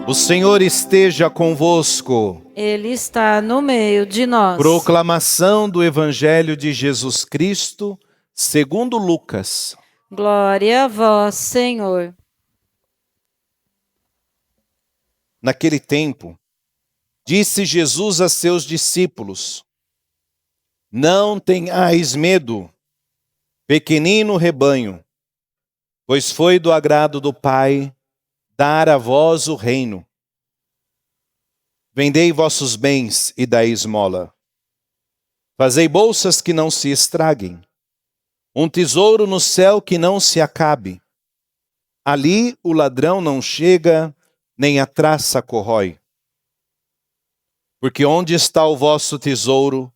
O Senhor esteja convosco. Ele está no meio de nós. Proclamação do Evangelho de Jesus Cristo, segundo Lucas. Glória a vós, Senhor. Naquele tempo, disse Jesus a seus discípulos: Não tenhais medo, pequenino rebanho, pois foi do agrado do Pai dar a vós o reino. Vendei vossos bens e dai esmola. Fazei bolsas que não se estraguem, um tesouro no céu que não se acabe. Ali o ladrão não chega, nem a traça corrói. Porque onde está o vosso tesouro,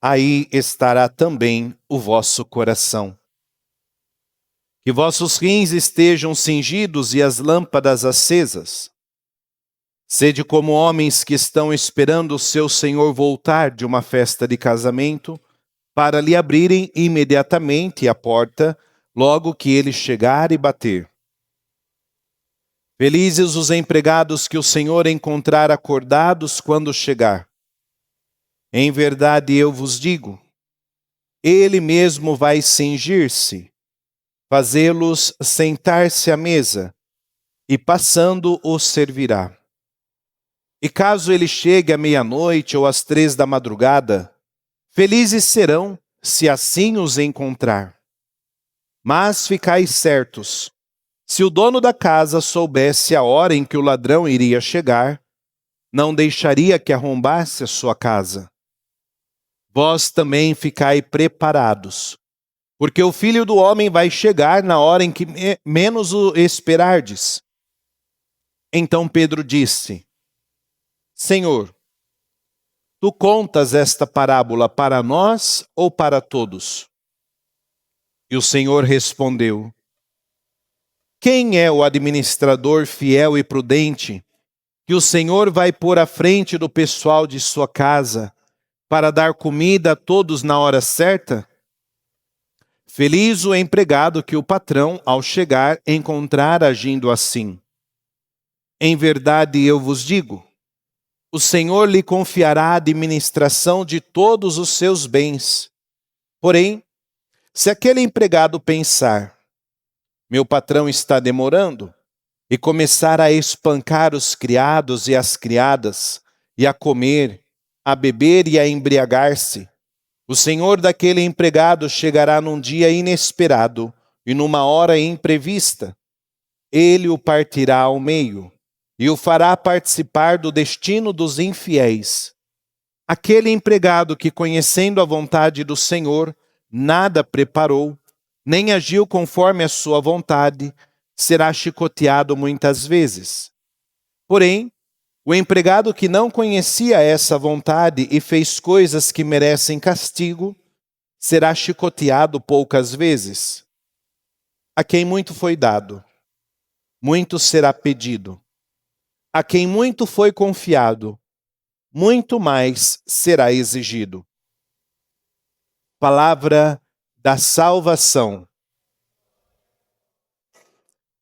aí estará também o vosso coração. Que vossos rins estejam cingidos e as lâmpadas acesas. Sede como homens que estão esperando o seu Senhor voltar de uma festa de casamento, para lhe abrirem imediatamente a porta, logo que ele chegar e bater. Felizes os empregados que o Senhor encontrar acordados quando chegar. Em verdade eu vos digo, ele mesmo vai cingir-se, fazê-los sentar-se à mesa, e passando os servirá. E caso ele chegue à meia-noite ou às 3 da madrugada, felizes serão, se assim os encontrar. Mas ficai certos, se o dono da casa soubesse a hora em que o ladrão iria chegar, não deixaria que arrombasse a sua casa. Vós também ficai preparados, porque o Filho do Homem vai chegar na hora em que menos o esperardes. Então Pedro disse: Senhor, tu contas esta parábola para nós ou para todos? E o Senhor respondeu: Quem é o administrador fiel e prudente que o Senhor vai pôr à frente do pessoal de sua casa para dar comida a todos na hora certa? Feliz o empregado que o patrão, ao chegar, encontrar agindo assim. Em verdade eu vos digo, o Senhor lhe confiará a administração de todos os seus bens. Porém, se aquele empregado pensar, meu patrão está demorando, e começar a espancar os criados e as criadas, e a comer, a beber e a embriagar-se, o senhor daquele empregado chegará num dia inesperado e numa hora imprevista. Ele o partirá ao meio e o fará participar do destino dos infiéis. Aquele empregado que, conhecendo a vontade do Senhor, nada preparou, nem agiu conforme a sua vontade, será chicoteado muitas vezes. Porém, o empregado que não conhecia essa vontade e fez coisas que merecem castigo, será chicoteado poucas vezes. A quem muito foi dado, muito será pedido. A quem muito foi confiado, muito mais será exigido. Palavra da salvação.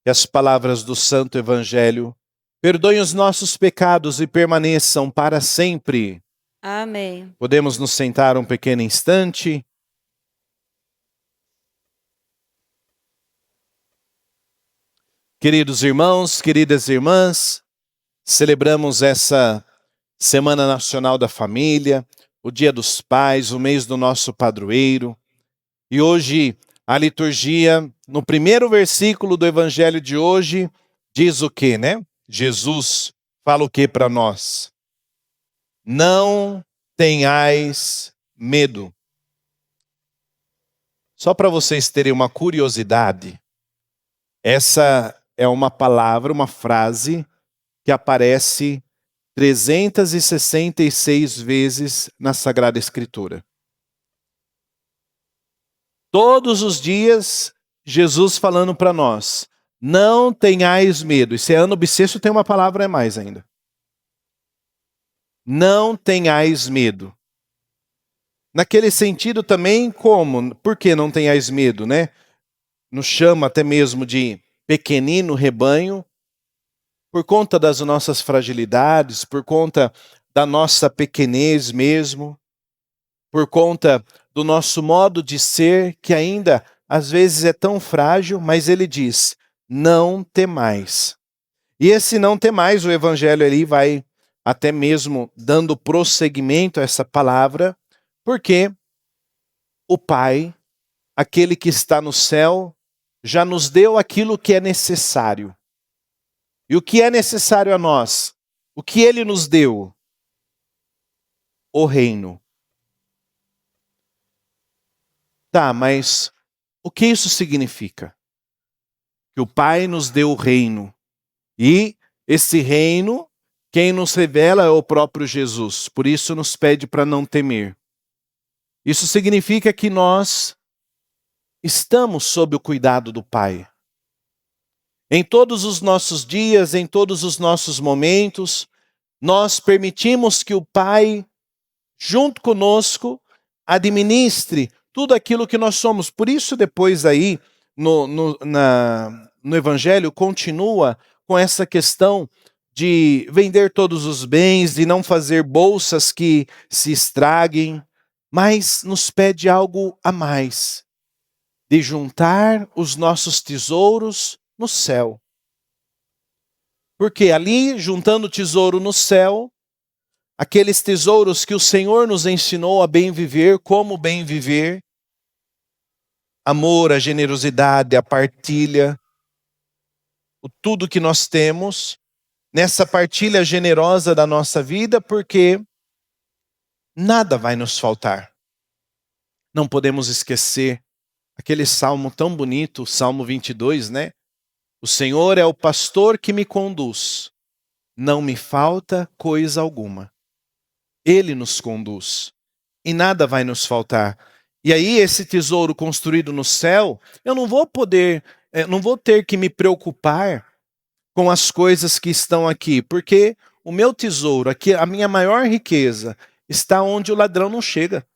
Que as palavras do Santo Evangelho perdoem os nossos pecados e permaneçam para sempre. Amém. Podemos nos sentar um pequeno instante. Queridos irmãos, queridas irmãs, celebramos essa Semana Nacional da Família, o Dia dos Pais, o mês do nosso padroeiro. E hoje a liturgia, no primeiro versículo do Evangelho de hoje, diz o quê, né? Jesus fala o quê para nós? Não tenhais medo. Só para vocês terem uma curiosidade, essa é uma palavra, uma frase que aparece 366 vezes na Sagrada Escritura. Todos os dias, Jesus falando para nós, não tenhais medo. E se é ano bissexto, tem uma palavra a mais ainda. Não tenhais medo. Naquele sentido também, como? Por que não tenhais medo, né? Nos chama até mesmo de pequenino rebanho. por conta das nossas fragilidades, por conta da nossa pequenez mesmo, por conta do nosso modo de ser, que ainda às vezes é tão frágil, mas ele diz: não temais. E esse não temais, o Evangelho ali vai até mesmo dando prosseguimento a essa palavra, porque o Pai, aquele que está no céu, já nos deu aquilo que é necessário. E o que é necessário a nós? O que ele nos deu? O reino. Tá, mas o que isso significa? Que o Pai nos deu o reino. E esse reino, quem nos revela é o próprio Jesus. Por isso nos pede para não temer. Isso significa que nós estamos sob o cuidado do Pai. Em todos os nossos dias, em todos os nossos momentos, nós permitimos que o Pai, junto conosco, administre tudo aquilo que nós somos. Por isso, depois aí, no Evangelho, continua com essa questão de vender todos os bens, de não fazer bolsas que se estraguem, mas nos pede algo a mais, de juntar os nossos tesouros no céu. Porque ali, juntando tesouro no céu, aqueles tesouros que o Senhor nos ensinou a bem viver, como bem viver, amor, a generosidade, a partilha, tudo que nós temos, nessa partilha generosa da nossa vida, porque nada vai nos faltar. Não podemos esquecer aquele salmo tão bonito, o Salmo 22, né? O Senhor é o pastor que me conduz, não me falta coisa alguma. Ele nos conduz e nada vai nos faltar. E aí esse tesouro construído no céu, eu não vou ter que me preocupar com as coisas que estão aqui, porque o meu tesouro, aqui, a minha maior riqueza, está onde o ladrão não chega.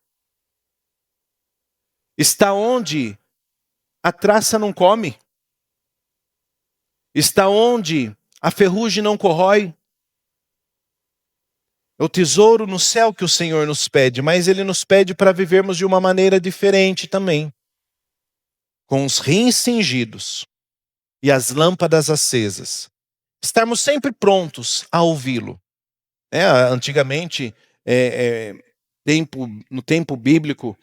Está onde a traça não come. Está onde a ferrugem não corrói. É o tesouro no céu que o Senhor nos pede, mas Ele nos pede para vivermos de uma maneira diferente também. Com os rins cingidos e as lâmpadas acesas. Estarmos sempre prontos a ouvi-lo. Antigamente, no tempo bíblico,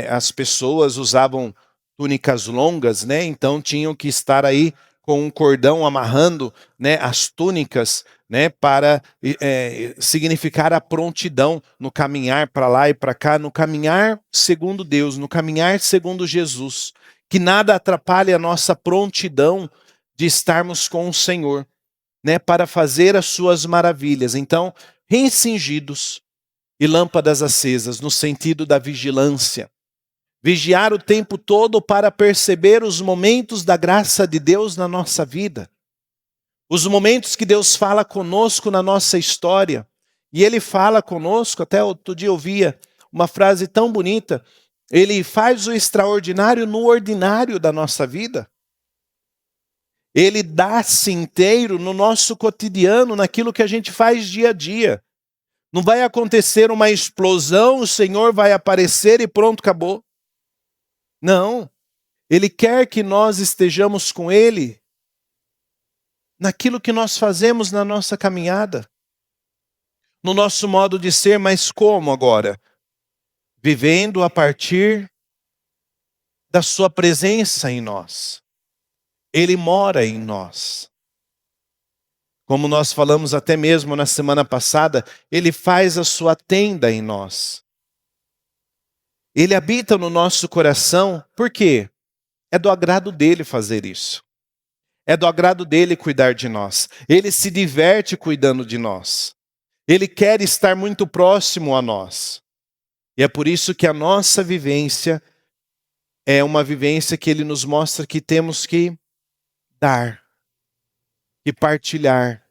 as pessoas usavam túnicas longas, né? Então tinham que estar aí com um cordão amarrando, né, as túnicas, né, para significar a prontidão no caminhar para lá e para cá, no caminhar segundo Deus, no caminhar segundo Jesus. Que nada atrapalhe a nossa prontidão de estarmos com o Senhor, né, para fazer as suas maravilhas. Então, cingidos e lâmpadas acesas, no sentido da vigilância. Vigiar o tempo todo para perceber os momentos da graça de Deus na nossa vida. Os momentos que Deus fala conosco na nossa história. E Ele fala conosco, até outro dia eu ouvia uma frase tão bonita, Ele faz o extraordinário no ordinário da nossa vida. Ele dá-se inteiro no nosso cotidiano, naquilo que a gente faz dia a dia. Não vai acontecer uma explosão, o Senhor vai aparecer e pronto, acabou. Não. Ele quer que nós estejamos com Ele naquilo que nós fazemos na nossa caminhada. No nosso modo de ser, mas como agora? Vivendo a partir da sua presença em nós. Ele mora em nós. Como nós falamos até mesmo na semana passada, Ele faz a sua tenda em nós. Ele habita no nosso coração, por quê? É do agrado dele fazer isso. É do agrado dele cuidar de nós. Ele se diverte cuidando de nós. Ele quer estar muito próximo a nós. E é por isso que a nossa vivência é uma vivência que ele nos mostra que temos que dar, que partilhar,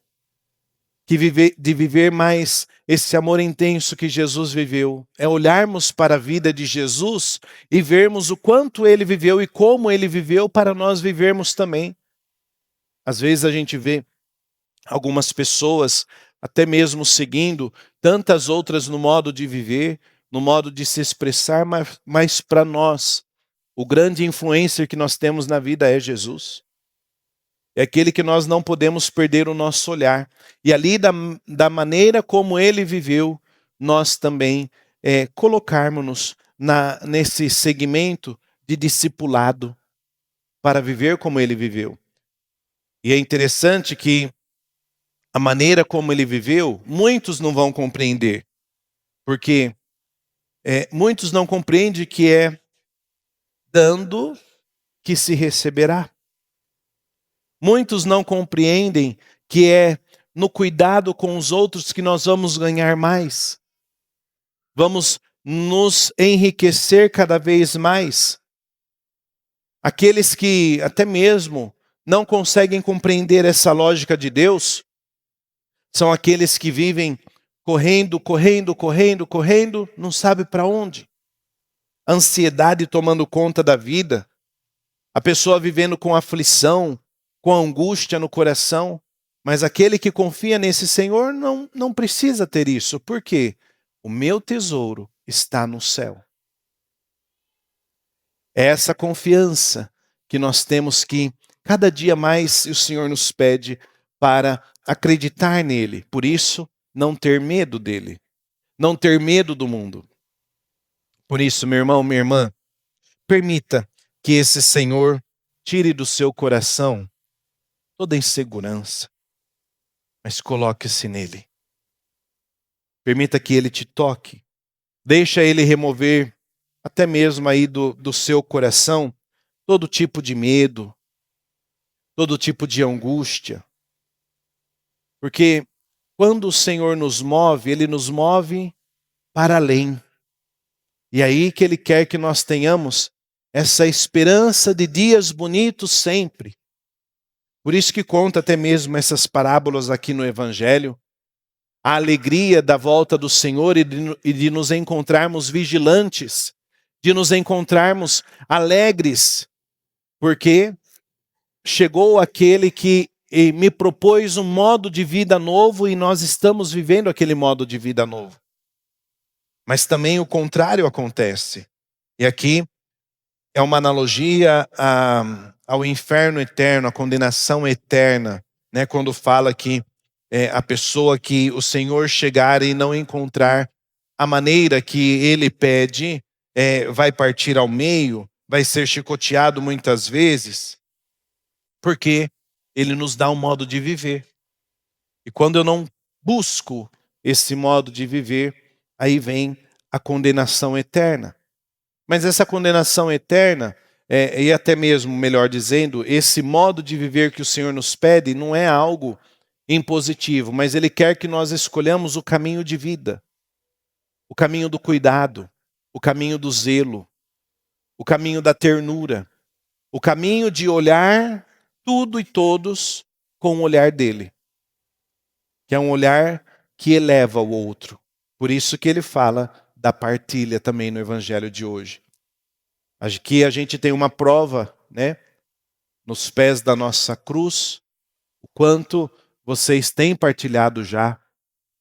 de viver mais esse amor intenso que Jesus viveu. É olharmos para a vida de Jesus e vermos o quanto ele viveu e como ele viveu para nós vivermos também. Às vezes a gente vê algumas pessoas, até mesmo seguindo tantas outras no modo de viver, no modo de se expressar, mas para nós, o grande influencer que nós temos na vida é Jesus. É aquele que nós não podemos perder o nosso olhar. E ali, da maneira como ele viveu, nós também colocarmos-nos nesse segmento de discipulado para viver como ele viveu. E é interessante que a maneira como ele viveu, muitos não vão compreender. Porque muitos não compreendem que é dando que se receberá. Muitos não compreendem que é no cuidado com os outros que nós vamos ganhar mais. Vamos nos enriquecer cada vez mais. Aqueles que até mesmo não conseguem compreender essa lógica de Deus, são aqueles que vivem correndo, não sabe para onde. Ansiedade tomando conta da vida, a pessoa vivendo com aflição, com angústia no coração, mas aquele que confia nesse Senhor não precisa ter isso. Por quê? O meu tesouro está no céu. É essa confiança que nós temos que, cada dia mais, o Senhor nos pede para acreditar nele. Por isso, não ter medo dele. Não ter medo do mundo. Por isso, meu irmão, minha irmã, permita que esse Senhor tire do seu coração toda insegurança, mas coloque-se nele. Permita que ele te toque. Deixa ele remover, até mesmo aí do seu coração, todo tipo de medo, todo tipo de angústia. Porque quando o Senhor nos move, ele nos move para além. E aí que ele quer que nós tenhamos essa esperança de dias bonitos sempre. Por isso que conta até mesmo essas parábolas aqui no Evangelho. A alegria da volta do Senhor e de nos encontrarmos vigilantes, de nos encontrarmos alegres, porque chegou aquele que me propôs um modo de vida novo e nós estamos vivendo aquele modo de vida novo. Mas também o contrário acontece. E aqui é uma analogia ao inferno eterno, à condenação eterna, né? Quando fala que a pessoa que o Senhor chegar e não encontrar a maneira que ele pede, vai partir ao meio, vai ser chicoteado muitas vezes, porque ele nos dá um modo de viver. E quando eu não busco esse modo de viver, aí vem a condenação eterna. Mas essa condenação eterna, e até mesmo, melhor dizendo, esse modo de viver que o Senhor nos pede, não é algo impositivo, mas Ele quer que nós escolhamos o caminho de vida, o caminho do cuidado, o caminho do zelo, o caminho da ternura, o caminho de olhar tudo e todos com o olhar dele, que é um olhar que eleva o outro. Por isso que ele fala da partilha também no Evangelho de hoje. Aqui a gente tem uma prova, né, nos pés da nossa cruz, o quanto vocês têm partilhado já,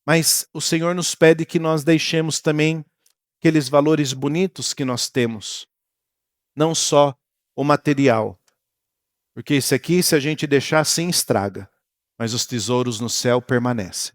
mas o Senhor nos pede que nós deixemos também aqueles valores bonitos que nós temos, não só o material, porque isso aqui, se a gente deixar assim, estraga, mas os tesouros no céu permanecem.